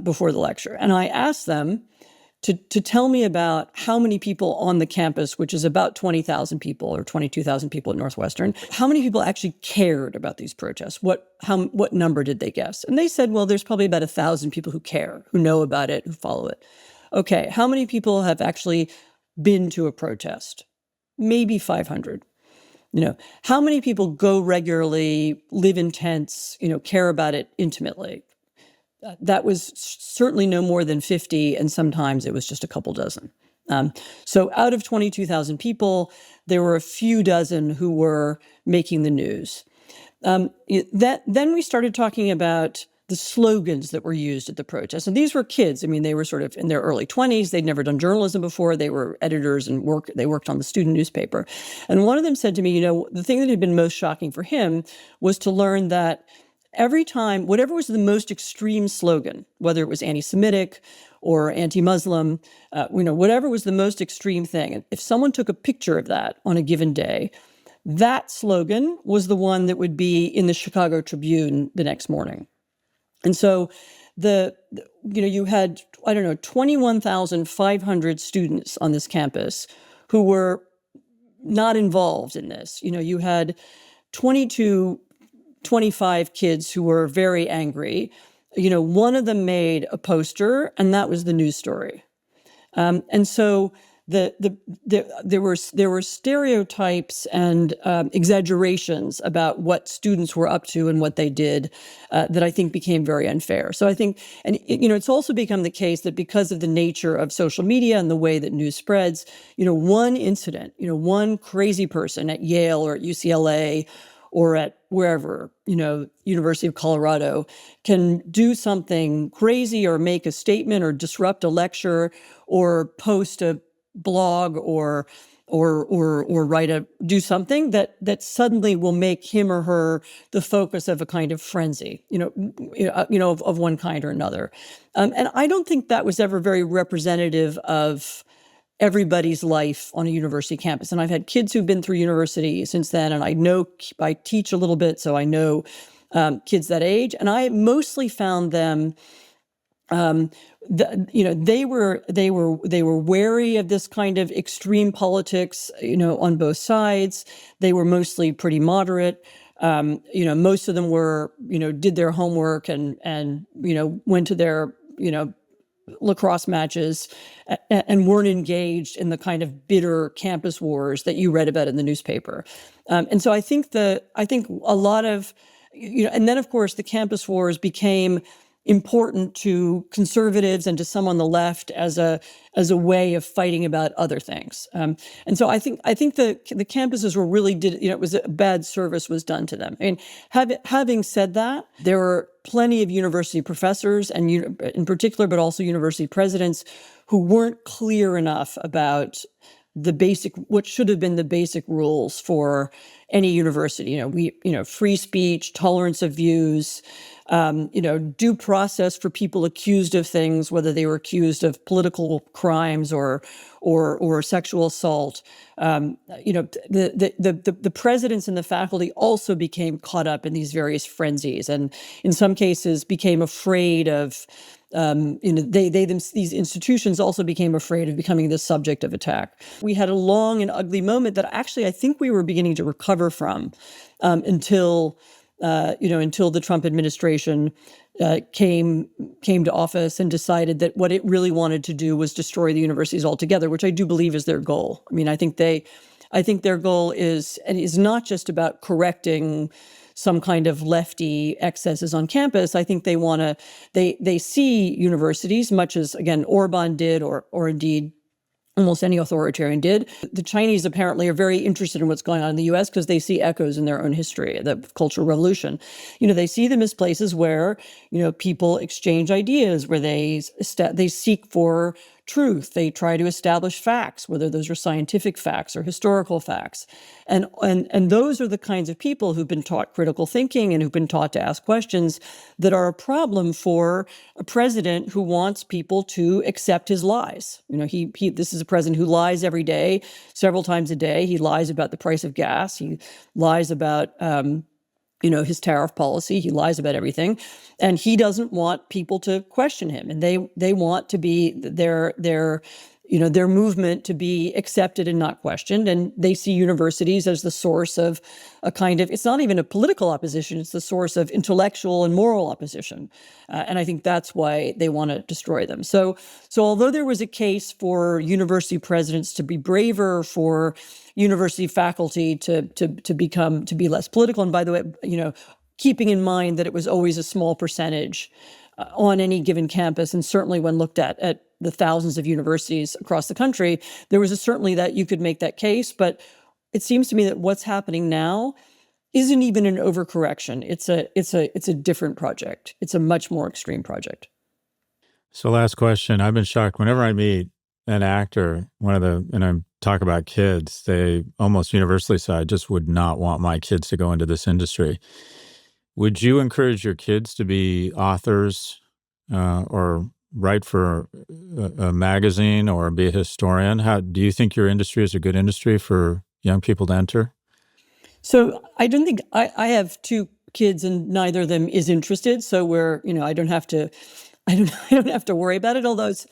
before the lecture, and I asked them to tell me about how many people on the campus, which is about 20,000 people or 22,000 people at Northwestern, how many people actually cared about these protests? What number did they guess? And they said, well, there's probably about 1,000 people who care, who know about it, who follow it. Okay, how many people have actually been to a protest? Maybe 500. How many people go regularly, live in tents, care about it intimately? That was certainly no more than 50, and sometimes it was just a couple dozen. So out of 22,000 people, there were a few dozen who were making the news. Then we started talking about the slogans that were used at the protests. And these were kids. I mean, they were sort of in their early 20s. They'd never done journalism before. They were editors and they worked on the student newspaper. And one of them said to me, the thing that had been most shocking for him was to learn that every time, whatever was the most extreme slogan, whether it was anti-Semitic or anti-Muslim, whatever was the most extreme thing, if someone took a picture of that on a given day, that slogan was the one that would be in the Chicago Tribune the next morning. And so you had, 21,500 students on this campus who were not involved in this. You had 25 kids who were very angry. One of them made a poster, and that was the news story. And so there were stereotypes and exaggerations about what students were up to and what they did that I think became very unfair. So I think, and it's also become the case that because of the nature of social media and the way that news spreads, one incident, one crazy person at Yale or at UCLA or at wherever, University of Colorado, can do something crazy or make a statement or disrupt a lecture or post a blog or do something that suddenly will make him or her the focus of a kind of frenzy, of one kind or another. And I don't think that was ever very representative of everybody's life on a university campus. And I've had kids who've been through university since then, and I teach a little bit, so I know kids that age, and I mostly found them. They were wary of this kind of extreme politics, on both sides. They were mostly pretty moderate. Most of them were, did their homework and went to their, lacrosse matches and weren't engaged in the kind of bitter campus wars that you read about in the newspaper. And so I think a lot of, and then of course the campus wars became important to conservatives and to some on the left as a way of fighting about other things. And so I think the campuses were really it was a bad service was done to them. I mean, having said that, there were plenty of university professors and in particular, but also university presidents who weren't clear enough about what should have been the basic rules for any university. Free speech, tolerance of views, due process for people accused of things, whether they were accused of political crimes or sexual assault. The presidents and the faculty also became caught up in these various frenzies, and in some cases became afraid of. These institutions also became afraid of becoming the subject of attack. We had a long and ugly moment that actually I think we were beginning to recover from until the Trump administration came to office and decided that what it really wanted to do was destroy the universities altogether, which I do believe is their goal. I mean, I think their goal is not just about correcting some kind of lefty excesses on campus. I think they see universities, much as, again, Orban did, or indeed almost any authoritarian did. The Chinese apparently are very interested in what's going on in the U.S. because they see echoes in their own history, the Cultural Revolution. They see them as places where, people exchange ideas, where they seek for truth. They try to establish facts, whether those are scientific facts or historical facts. And those are the kinds of people who've been taught critical thinking and who've been taught to ask questions that are a problem for a president who wants people to accept his lies. This is a president who lies every day, several times a day. He lies about the price of gas. He lies about his tariff policy. He lies about everything, and he doesn't want people to question him. And they want to be their movement to be accepted and not questioned. And they see universities as the source of a kind of, it's not even a political opposition, it's the source of intellectual and moral opposition. And I think that's why they want to destroy them. So although there was a case for university presidents to be braver, for university faculty to be less political, and by the way, keeping in mind that it was always a small percentage on any given campus, and certainly when looked at the thousands of universities across the country, there was certainly that you could make that case. But it seems to me that what's happening now isn't even an overcorrection. It's a different project. It's a much more extreme project. So last question. I've been shocked whenever I meet an actor, and I talk about kids, they almost universally say, I just would not want my kids to go into this industry. Would you encourage your kids to be authors or write for a magazine or be a historian? How do you think your industry is a good industry for young people to enter? So I don't think I have two kids and neither of them is interested. So I don't have to worry about it. Although it's,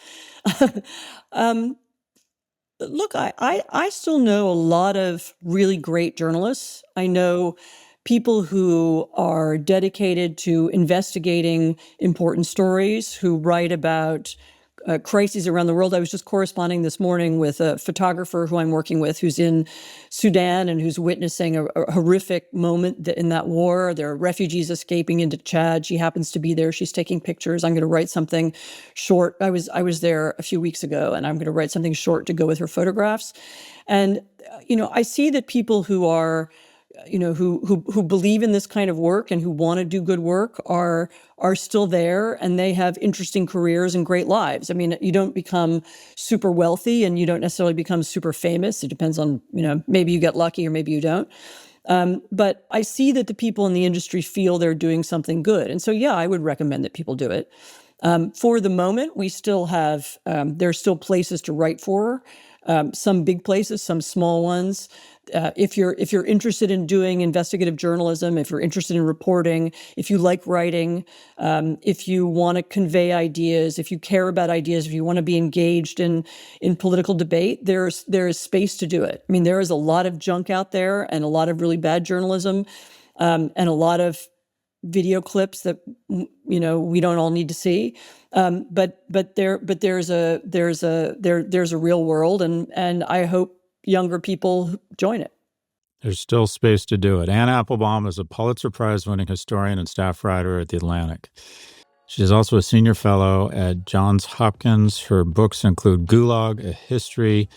look, I still know a lot of really great journalists. I know people who are dedicated to investigating important stories, who write about crises around the world. I was just corresponding this morning with a photographer who I'm working with who's in Sudan and who's witnessing a horrific moment in that war. There are refugees escaping into Chad. She happens to be there. She's taking pictures. I'm going to write something short. I was there a few weeks ago, and I'm going to write something short to go with her photographs. And, I see that people who are who believe in this kind of work and who want to do good work are still there, and they have interesting careers and great lives. I mean, you don't become super wealthy and you don't necessarily become super famous. It depends on, maybe you get lucky or maybe you don't. But I see that the people in the industry feel they're doing something good. And so, yeah, I would recommend that people do it. For the moment, we still have, there are still places to write for. some big places, some small ones. If you're interested in doing investigative journalism, if you're interested in reporting, if you like writing, if you want to convey ideas, if you care about ideas, if you want to be engaged in political debate, there is space to do it. I mean, there is a lot of junk out there and a lot of really bad journalism, and a lot of video clips that we don't all need to see. But there's a real world, and I hope younger people join it. There's still space to do it. Anne Applebaum is a Pulitzer Prize winning historian and staff writer at The Atlantic. She is also a senior fellow at Johns Hopkins. Her books include Gulag, A History,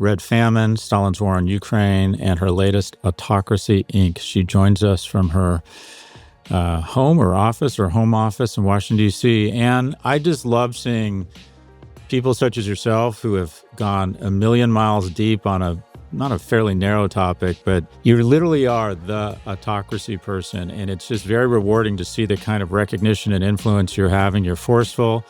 Red Famine, Stalin's War on Ukraine, and her latest, Autocracy, Inc. She joins us from her home office in Washington, D.C. And I just love seeing people such as yourself who have gone a million miles deep on not a fairly narrow topic, but you literally are the autocracy person. And it's just very rewarding to see the kind of recognition and influence you're having. You're forceful,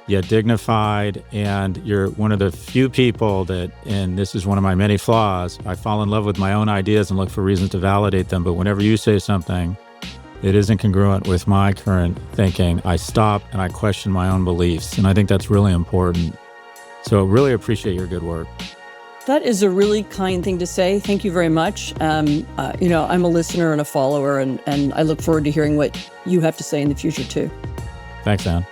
yet dignified, and you're one of the few people that, and this is one of my many flaws, I fall in love with my own ideas and look for reasons to validate them. But whenever you say something it isn't congruent with my current thinking, I stop and I question my own beliefs. And I think that's really important. So really appreciate your good work. That is a really kind thing to say. Thank you very much. I'm a listener and a follower, and I look forward to hearing what you have to say in the future, too. Thanks, Anne.